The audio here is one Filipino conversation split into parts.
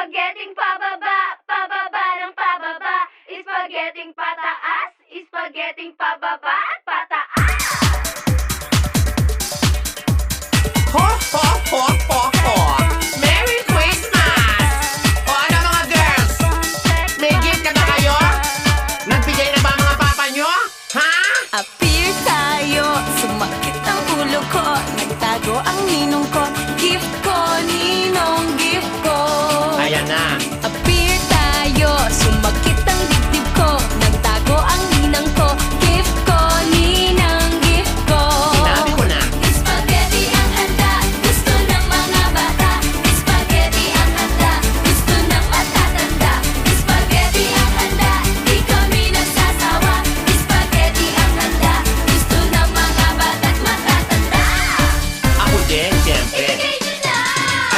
Spaghetting pababa, pababa ng pababa. Spaghetting pataas, spaghetting pababa, pataas. Ho, ho, ho, ho, ho! Merry Christmas! O ano mga girls? May gift na ba kayo? Nagbigay na ba mga papa nyo? Ha? Appear tayo, sumakit ang ulo ko. Nagtago ang ninong ko. Gift ko, ninong gift ko. Ayan na. Appear tayo, sumakit ang dibdib ko. Nagtago ang ninang ko. Gift ko, ninang gift ko. Sinabi ko na. Spaghetti ang handa, gusto ng mga bata. Spaghetti ang handa, gusto ng matatanda. Spaghetti ang handa, di kami nagsasawa. Spaghetti ang handa, gusto ng mga bata't matatanda. Ako din, siyempre. Ibigay nyo na!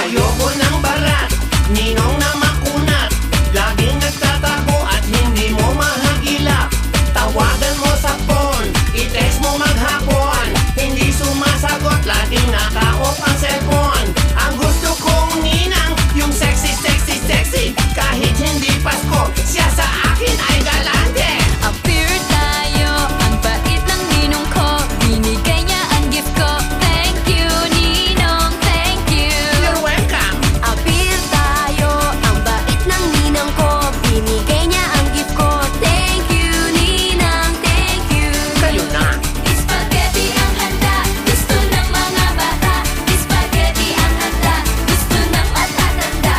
Ayoko ng barat, ninong na makunat. Laging nagtatago at hindi mo mahagilap. Tawagan mo sa phone, i-text mo maghapon. Hindi sumasagot, laging naka-off ang cellphone. Ang gusto kong ninang, yung sexy, sexy, sexy. Kahit hindi Pasko, siya sa akin ay galante. Appear tayo, ang bait ng ninong ko. Binigay niya ang gift ko. Thank you, ninong, thank you. You're welcome. Appear tayo, ang bait ng ninang ko. Binigay niya ang gift ko. Thank you, ninang, thank you. Kayo na. Spaghetti ang handa, gusto ng mga bata. Spaghetti ang handa, gusto ng matatanda.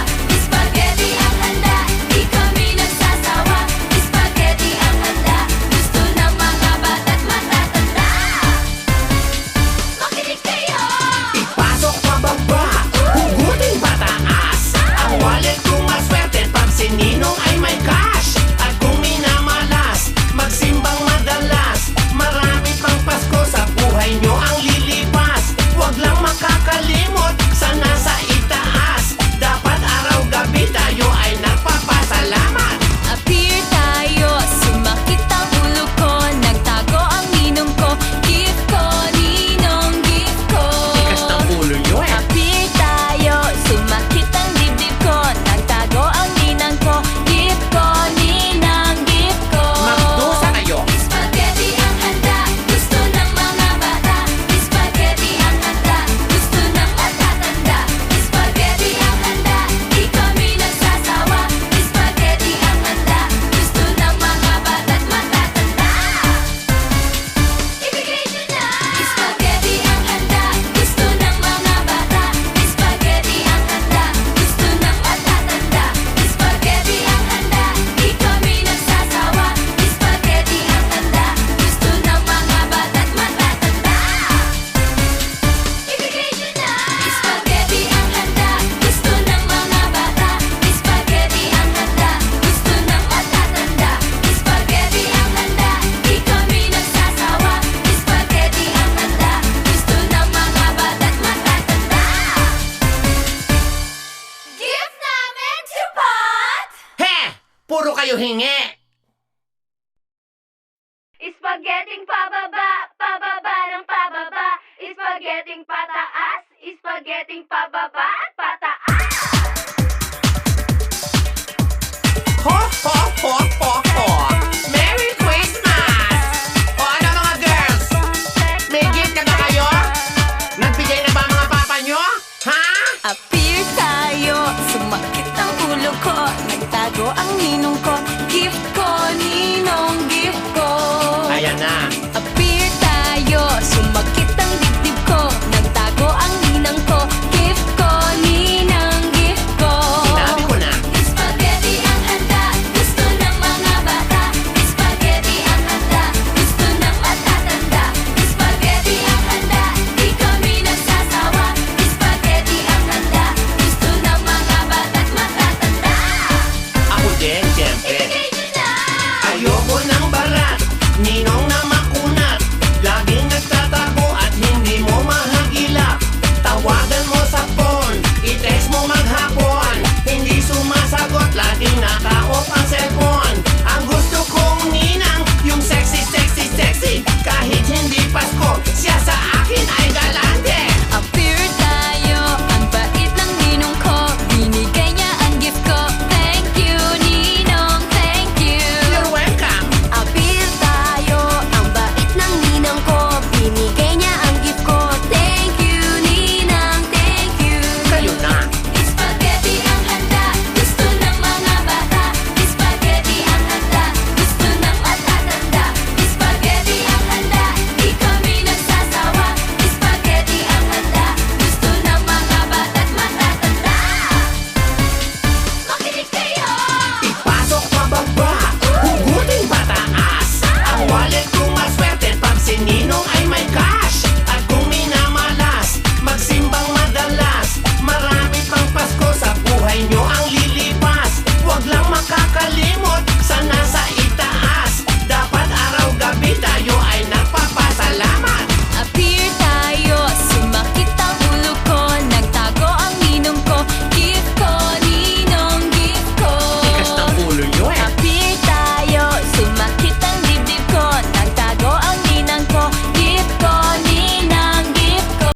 Spaghetti ang handa, di kami nagsasawa. Spaghetti ang handa, gusto ng mga bata't matatanda. Makinig kayo! Ipasok pababa, hugutin pataas. Ang wallet kong maswerte pag si Ninong ay may cash. At kung minamalas, magsimbang madalas. Marami pang Pasko sa buhay nyo ang lilipas. Huwag lang makakalimot sa nasa itaas. Dapat araw-gabi tayo ay nagpapasalamat. Appear tayo, sumakit ang ulo ko. Nagtago ang ninong ko. Gift ko, ninong, gift ko. Tikas ng ulo nyo eh. Appear tayo, sumakit ang dibdib ko. Nagtago ang ninang ko. Gift ko, ninang, gift ko. Magdusa kayo. Spaghetti ang handa, gusto ng mga bata. Spaghetti ang handa, gusto ng matatanda. Spaghetti ang handa, di kami nagsasawa. Spaghetti ang handa, gusto ng mga bata't matatanda. Ibigay nyo na! Spaghetti ang handa, gusto ng mga bata. Spaghetti ang handa, gusto ng matatanda. Spaghetti ang handa, di kami nagsasawa. Spaghetti ang handa, gusto ng mga bata't matatanda. Ibigay nyo na! Spaghetti ang handa, gusto ng mga bata. Spaghetti ang handa, gusto ng matatanda. Spaghetti ang handa, di kami nagsasawa. Spaghetti ang handa, gusto ng mga bata't matatanda. Gift namin to pot! He! Puro kayo hingi. Spaghetting pababa, pababa ng pababa. Spaghetting pataas, spaghetting pababa, pataas. Ho, ho, ho, ho, ho! Merry Christmas! O ano mga girls? May gift na ba kayo? Nagbigay na ba mga papa nyo? Ha? Appear tayo, sumakit ang ulo ko. Nagtago ang ninong ko.